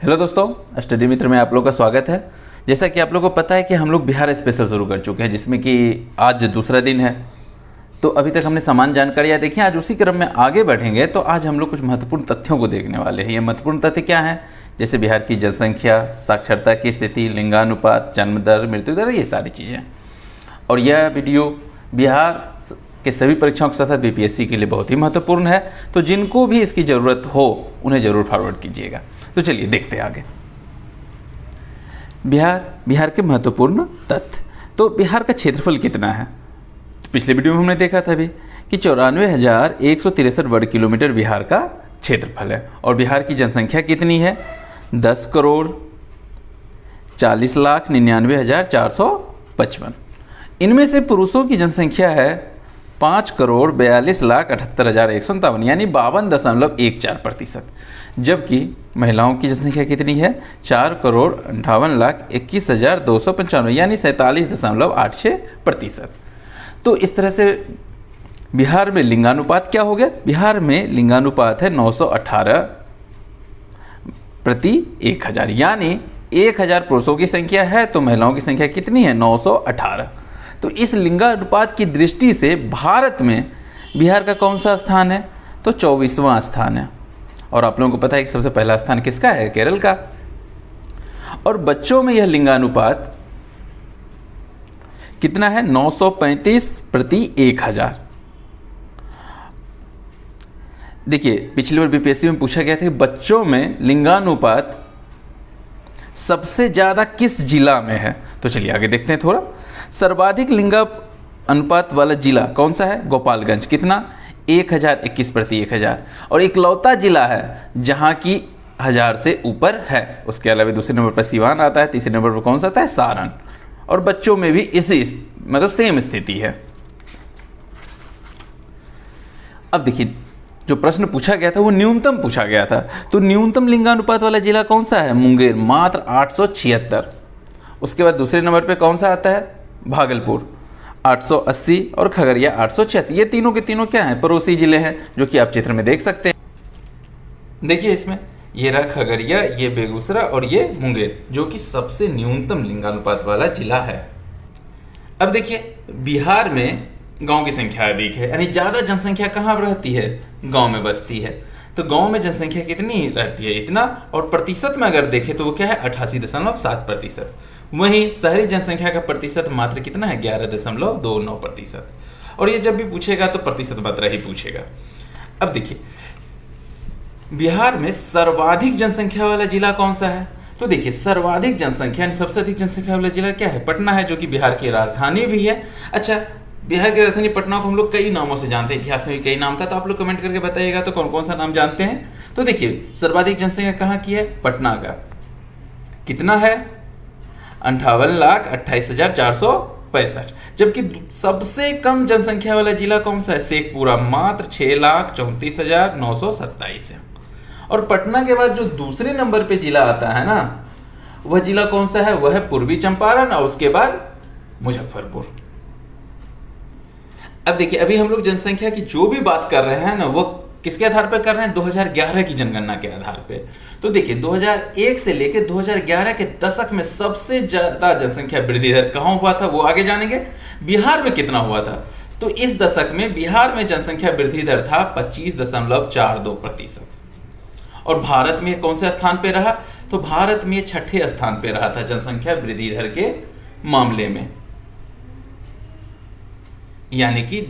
Hello दोस्तों, study मित्र में आप लोग का स्वागत है। जैसा कि आप लोगों को पता है कि हम लोग बिहार स्पेशल शुरू कर चुके हैं, जिसमें कि आज दूसरा दिन है। तो अभी तक हमने समान जानकारियाँ देखी। आज उसी क्रम में आगे बढ़ेंगे तो आज हम लोग कुछ महत्वपूर्ण तथ्यों को देखने वाले हैं। ये महत्वपूर्ण तथ्य क्या हैं? जैसे बिहार की जनसंख्या, साक्षरता की स्थिति, लिंगानुपात, जन्म दर, मृत्यु दर, ये सारी चीज़ें। और यह वीडियो बिहार के सभी परीक्षाओं के साथ साथ बीपीएससी के लिए बहुत ही महत्वपूर्ण है। तो जिनको भी इसकी ज़रूरत हो उन्हें ज़रूर फॉरवर्ड कीजिएगा। तो चलिए देखते हैं आगे। बिहार के महत्वपूर्ण तथ्य। तो बिहार का क्षेत्रफल कितना है? तो पिछले वीडियो में हमने देखा था अभी कि 94,163 वर्ग किलोमीटर बिहार का क्षेत्रफल है। और बिहार की जनसंख्या कितनी है? 10,40,99,455। इनमें से पुरुषों की जनसंख्या है 5,42,78,157, यानी 52.14%। जबकि महिलाओं की जनसंख्या कितनी है? 4,58,21,295, यानी 47.86%। तो इस तरह से बिहार में लिंगानुपात क्या हो गया? बिहार में लिंगानुपात है 918/1000, यानी 1000 पुरुषों की संख्या है तो महिलाओं की संख्या कितनी है? 918। तो इस लिंगानुपात की दृष्टि से भारत में बिहार का कौन सा स्थान है? तो 24वां स्थान है। और आप लोगों को पता है कि सबसे पहला स्थान किसका है? केरल का। और बच्चों में यह लिंगानुपात कितना है? 935/1000। देखिए, पिछली बार बीपीएससी में पूछा गया था कि बच्चों में लिंगानुपात सबसे ज्यादा किस जिला में है। तो चलिए आगे देखते हैं थोड़ा। सर्वाधिक लिंगा अनुपात वाला जिला कौन सा है? गोपालगंज। कितना? 1021/1000। और इकलौता जिला है जहां की 1000 से ऊपर है। उसके अलावा दूसरे नंबर पर सीवान आता है, तीसरे नंबर पर कौन सा आता है? सारण। और बच्चों में भी इसी सेम स्थिति है। अब देखिए, जो प्रश्न पूछा गया था वो न्यूनतम पूछा गया था। तो न्यूनतम लिंगानुपात वाला जिला कौन सा है? मुंगेर, मात्र 876। उसके बाद दूसरे नंबर पे कौन सा आता है? भागलपुर 880 और खगड़िया 886। ये तीनों के तीनों क्या हैं? पड़ोसी जिले हैं, जो कि आप चित्र में देख सकते हैं। देखिए इसमें ये रहा खगड़िया, ये बेगूसराय और ये मुंगेर, जो कि सबसे न्यूनतम लिंगानुपात वाला जिला है। अब देखिए, बिहार में गांव की संख्या अधिक है, यानी ज्यादा जनसंख्या कहाँ रहती है? गांव में बसती है। तो गांव में जनसंख्या कितनी रहती है? इतना। और प्रतिशत में अगर देखें तो वो क्या है? 88.7%। वहीं शहरी जनसंख्या का प्रतिशत मात्र कितना है? 11.29%। और ये जब भी पूछेगा तो प्रतिशत मात्रा ही पूछेगा। अब देखिए, बिहार में सर्वाधिक जनसंख्या वाला जिला कौन सा है? तो देखिए, सर्वाधिक जनसंख्या यानी सबसे अधिक जनसंख्या वाला जिला क्या है? पटना है, जो कि बिहार की राजधानी भी है। अच्छा, बिहार की राजधानी पटना को हम लोग कई नामों से जानते हैं, इतिहास में भी कई नाम था। तो आप लोग कमेंट करके बताइएगा तो कौन कौन सा नाम जानते हैं। तो देखिए, सर्वाधिक जनसंख्या कहाँ की है? पटना का। कितना है? 58,28,465। जबकि सबसे कम जनसंख्या वाला जिला कौन सा है? शेखपुरा, मात्र 6,34,927 है। और पटना के बाद जो दूसरे नंबर पे जिला आता है ना, वह जिला कौन सा है? वह है पूर्वी चंपारण, और उसके बाद मुजफ्फरपुर। अब देखिए, अभी हम लोग जनसंख्या की जो भी बात कर रहे हैं ना, वो किसके आधार पर कर रहे हैं? 2011 की जनगणना के आधार पे। तो देखिए, 2001 से लेकर 2011 के दशक में सबसे ज्यादा जनसंख्या वृद्धि दर कहां हुआ था, वो आगे जानेंगे। बिहार में कितना हुआ था? तो इस दशक में बिहार में जनसंख्या वृद्धि दर था 25.42%। और भारत में कौन से स्थान पे रहा? तो भारत में 6ठे स्थान पे रहा था जनसंख्या वृद्धि दर के मामले में। यानी कि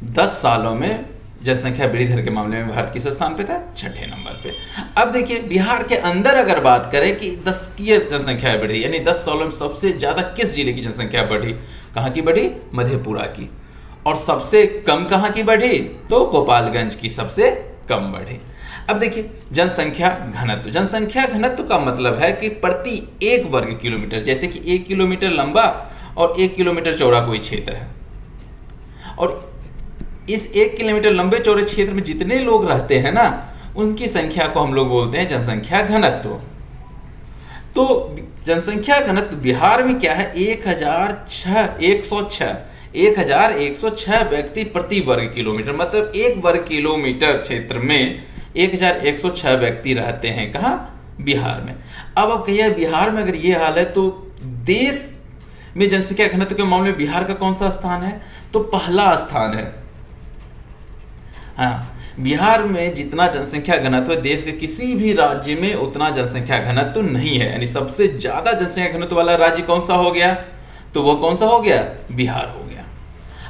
10 सालों में जनसंख्या वृद्धि दर के मामले में भारत किस स्थान पे था? 6ठे नंबर पे। अब देखिए, बिहार के अंदर अगर बात करें कि 10 की जनसंख्या बढ़ी, यानी 10 सालों में सबसे ज्यादा किस जिले की जनसंख्या बढ़ी? कहां की बढ़ी? मधेपुरा की। और सबसे कम कहां की बढ़ी? तो गोपालगंज की सबसे कम बढ़ी। अब देखिए, जनसंख्या घनत्व। जनसंख्या घनत्व का मतलब है कि प्रति 1 वर्ग किलोमीटर, जैसे कि 1 किलोमीटर लंबा और 1 किलोमीटर चौड़ा कोई क्षेत्र है, और इस 1 किलोमीटर लंबे चौड़े क्षेत्र में जितने लोग रहते हैं ना, उनकी संख्या को हम लोग बोलते हैं जनसंख्या घनत्व। तो जनसंख्या घनत्व बिहार में क्या है? 1106 व्यक्ति प्रति वर्ग किलोमीटर। मतलब 1 वर्ग किलोमीटर क्षेत्र में 1106 व्यक्ति रहते हैं। कहाँ? बिहार में। अब आप कहिए बिहार में अगर ये हाल है तो देश में जनसंख्या घनत्व के मामले में बिहार का कौन सा स्थान है? तो पहला स्थान है। हाँ, बिहार में जितना जनसंख्या घनत्व है देश के किसी भी राज्य में उतना जनसंख्या घनत्व नहीं है, यानी सबसे ज्यादा जनसंख्या घनत्व वाला राज्य कौन सा हो गया? तो वो कौन सा हो गया? बिहार हो गया।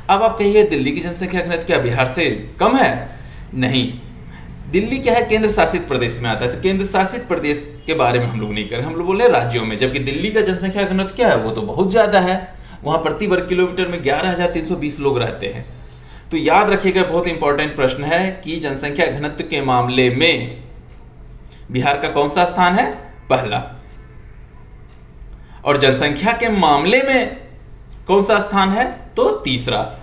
अब आप कहिए दिल्ली की जनसंख्या घनत्व क्या बिहार से कम है? नहीं, दिल्ली क्या है, केंद्र शासित प्रदेश में आता है, तो केंद्र शासित प्रदेश के बारे में हम लोग नहीं कर रहे, हम लोग बोले राज्यों में। जबकि दिल्ली का जनसंख्या घनत्व क्या है? वो तो बहुत ज्यादा है, वहां प्रति वर्ग किलोमीटर में 11,320 लोग रहते हैं। तो याद रखिएगा, बहुत इंपॉर्टेंट प्रश्न है कि जनसंख्या घनत्व के मामले में बिहार का कौन सा स्थान है? पहला। और जनसंख्या के मामले में कौन सा स्थान है? तो तीसरा।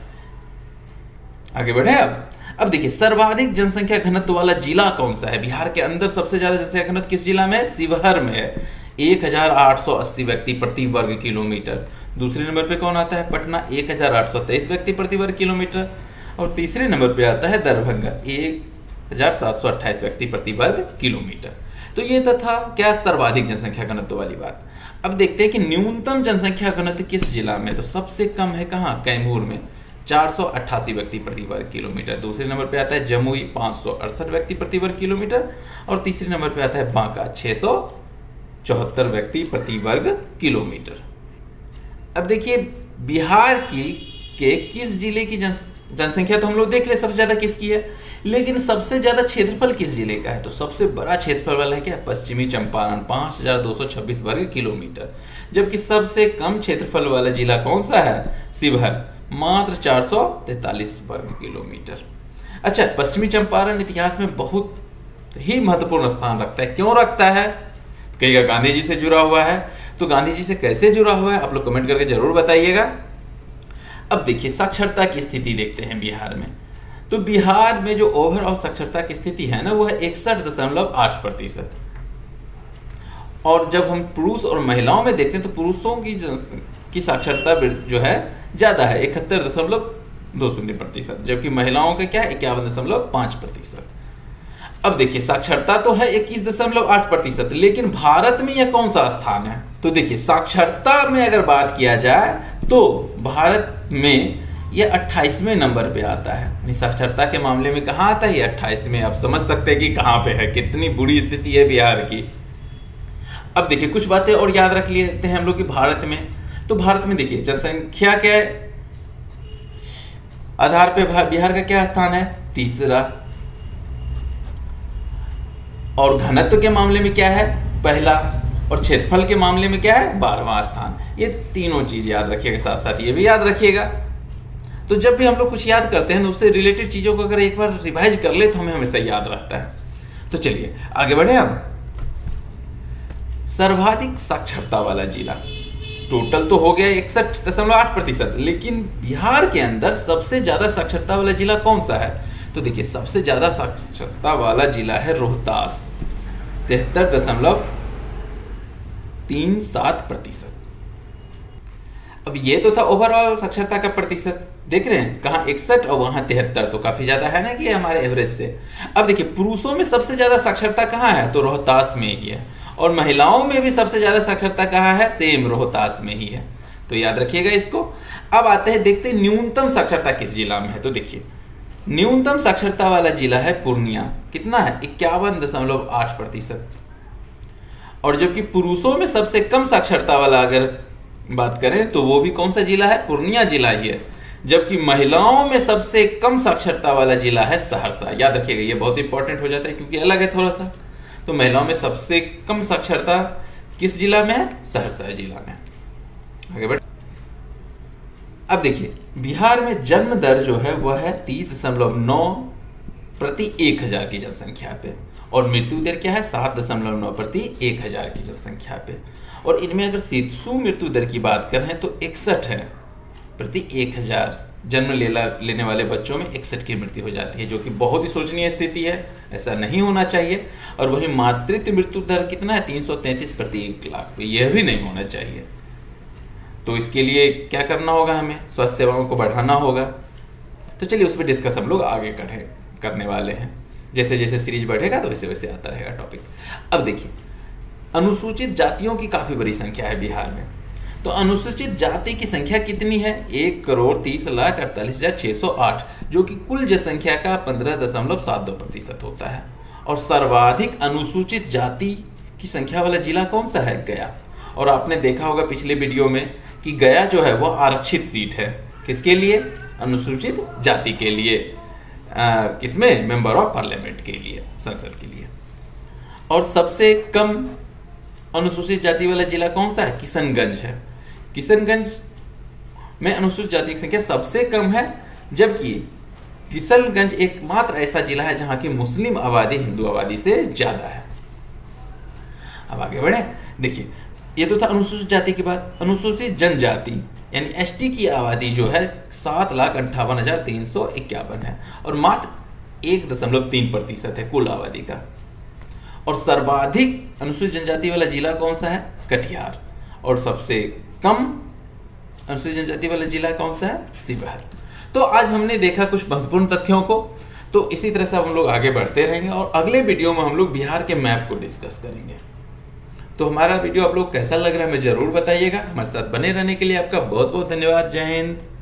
आगे बढ़े। अब देखिए सर्वाधिक जनसंख्या घनत्व वाला जिला कौन सा है? बिहार के अंदर सबसे ज्यादा जनसंख्या घनत्व किस जिला में है? शिवहर में है, 1880 व्यक्ति प्रति वर्ग किलोमीटर। दूसरे नंबर पे कौन आता है? पटना, 1823 व्यक्ति प्रति वर्ग किलोमीटर। और तीसरे नंबर पे आता है दरभंगा, 1728 व्यक्ति प्रति वर्ग किलोमीटर। तो ये तो था क्या, सर्वाधिक जनसंख्या घनत्व वाली बात। अब देखते हैं कि न्यूनतम जनसंख्या घनत्व किस जिला में? तो सबसे कम है कहाँ? कैमूर में, 488 व्यक्ति प्रति वर्ग किलोमीटर। दूसरे नंबर पे आता है जमुई, 568 व्यक्ति प्रति वर्ग किलोमीटर। और तीसरे नंबर पे आता है बांका, 674 व्यक्ति प्रति वर्ग किलोमीटर। अब देखिए बिहार के किस जिले की जनसंख्या तो हम लोग देख ले सबसे ज्यादा किसकी है, लेकिन सबसे ज्यादा क्षेत्रफल किस जिले का है? तो सबसे बड़ा क्षेत्रफल वाला है क्या? पश्चिमी चंपारण, 5226 वर्ग किलोमीटर। जबकि सबसे कम क्षेत्रफल वाला जिला कौन सा है? शिवहर, मात्र 443 वर्ग किलोमीटर। अच्छा, पश्चिमी चंपारण इतिहास में बहुत ही महत्वपूर्ण स्थान रखता है। क्यों रखता है? कहेगा गांधी जी से जुड़ा हुआ है। तो गांधी जी से कैसे जुड़ा हुआ है आप लोग कमेंट करके जरूर बताइएगा। अब देखिए साक्षरता की स्थिति देखते हैं बिहार में। तो बिहार में जो ओवरऑल साक्षरता की स्थिति है ना, वो है 61.8%। और जब हम पुरुष और महिलाओं में देखते हैं तो पुरुषों की साक्षरता जो है ज्यादा है, 71.20%, जबकि महिलाओं का क्या है? 51.5%। अब देखिए साक्षरता तो है 21.8%, लेकिन भारत में यह कौन सा स्थान है? तो देखिए साक्षरता में अगर बात किया जाए तो भारत में यह 28वें नंबर पे आता है। साक्षरता के मामले में कहाँ आता है? ये 28वें। आप समझ सकते हैं कि कहाँ पे है, कितनी बुरी स्थिति है बिहार की। अब देखिए कुछ बातें और याद रख लेते हैं हम लोग कि भारत में, तो भारत में देखिए जनसंख्या के आधार पे बिहार का क्या स्थान है? तीसरा। और घनत्व के मामले में क्या है? पहला। और क्षेत्रफल के मामले में क्या है? 12वां स्थान। ये तीनों चीज याद रखिएगा, साथ साथ ये भी याद रखिएगा। तो जब भी हम लोग कुछ याद करते हैं तो उससे रिलेटेड चीजों को अगर एक बार रिवाइज कर ले तो हमें हमेशा याद रहता है। तो चलिए आगे बढ़े। अब सर्वाधिक साक्षरता वाला जिला, टोटल तो हो गया 61.8%, लेकिन बिहार के अंदर सबसे ज्यादा साक्षरता वाला जिला कौन सा है? तो देखिए सबसे ज्यादा साक्षरता वाला जिला है रोहतास, 73.37%। अब ये तो था ओवरऑल साक्षरता का प्रतिशत, देख रहे हैं कहाँ 61 और वहां 73, तो काफी ज्यादा है ना कि हमारे एवरेज से। अब देखिए पुरुषों में सबसे ज्यादा साक्षरता कहाँ है? तो रोहतास में ही है। और महिलाओं में भी सबसे ज्यादा साक्षरता कहाँ है? सेम रोहतास में ही है। तो याद रखिएगा इसको। अब आते हैं देखते हैं न्यूनतम साक्षरता किस जिला में है। तो देखिए न्यूनतम साक्षरता वाला जिला है पूर्णिया, कितना है? 51.8%। और जबकि पुरुषों में सबसे कम साक्षरता वाला अगर बात करें तो वो भी कौन सा जिला है? पूर्णिया जिला ही है। जबकि महिलाओं में सबसे कम साक्षरता वाला जिला है सहरसा। याद रखिएगा, ये बहुत इंपॉर्टेंट हो जाता है क्योंकि अलग है थोड़ा सा। तो महिलाओं में सबसे कम साक्षरता किस जिला में है? सहरसा जिला में। आगे बढ़। अब देखिए बिहार में जन्म दर जो है वह है 30.9 प्रति 1000 की जनसंख्या पे, और मृत्यु दर क्या है? 7.9 प्रति 1000 की जनसंख्या पे। और इनमें अगर शिशु मृत्यु दर की बात करें तो 61 है प्रति 1000। जन्म लेने वाले बच्चों में 61 की मृत्यु हो जाती है, जो कि बहुत ही शोचनीय स्थिति है, ऐसा नहीं होना चाहिए। और वही मातृत्व मृत्यु दर कितना है? 333 प्रति 1 लाख पे, यह भी नहीं होना चाहिए। तो इसके लिए क्या करना होगा? हमें स्वास्थ्य सेवाओं को बढ़ाना होगा। तो चलिए उस पर डिस्कस हम लोग आगे करने वाले हैं। जैसे जैसे सीरीज बढ़ेगा तो वैसे वैसे आता रहेगा टॉपिक। अब देखिए अनुसूचित जातियों की काफी बड़ी संख्या है बिहार में। तो अनुसूचित जाति की संख्या कितनी है? 1,30,48,608, जो कि कुल जनसंख्या का 15.72% होता है। और सर्वाधिक अनुसूचित जाति की संख्या वाला जिला कौन सा है? गया। और आपने देखा होगा पिछले वीडियो में कि गया जो है वो आरक्षित सीट है। किसके लिए? अनुसूचित जाति के लिए। किसमें? मेंबर ऑफ पार्लियामेंट के लिए, संसद के लिए। और सबसे कम अनुसूचित जाति वाला जिला कौन सा है? किशनगंज है। किशनगंज में अनुसूचित जाति की संख्या सबसे कम है, जबकि किशनगंज एकमात्र ऐसा जिला है जहां की मुस्लिम आबादी हिंदू आबादी से ज्यादा है। अब आगे बढ़े। देखिए, ये तो था अनुसूचित जाति की बात। अनुसूचित जनजाति यानी एसटी की आबादी जो है 7,58,351 है और मात्र 1.3% है कुल आबादी का। और सर्वाधिक अनुसूचित जनजाति वाला जिला कौन सा है? कटिहार। और सबसे कम अनुसूचित जनजाति वाला जिला कौन सा है? शिवहर। तो आज हमने देखा कुछ महत्वपूर्ण तथ्यों को। तो इसी तरह से हम लोग आगे बढ़ते रहेंगे और अगले वीडियो में हम लोग बिहार के मैप को डिस्कस करेंगे। तो हमारा वीडियो आप लोग कैसा लग रहा है हमें जरूर बताइएगा। हमारे साथ बने रहने के लिए आपका बहुत बहुत धन्यवाद। जय हिंद।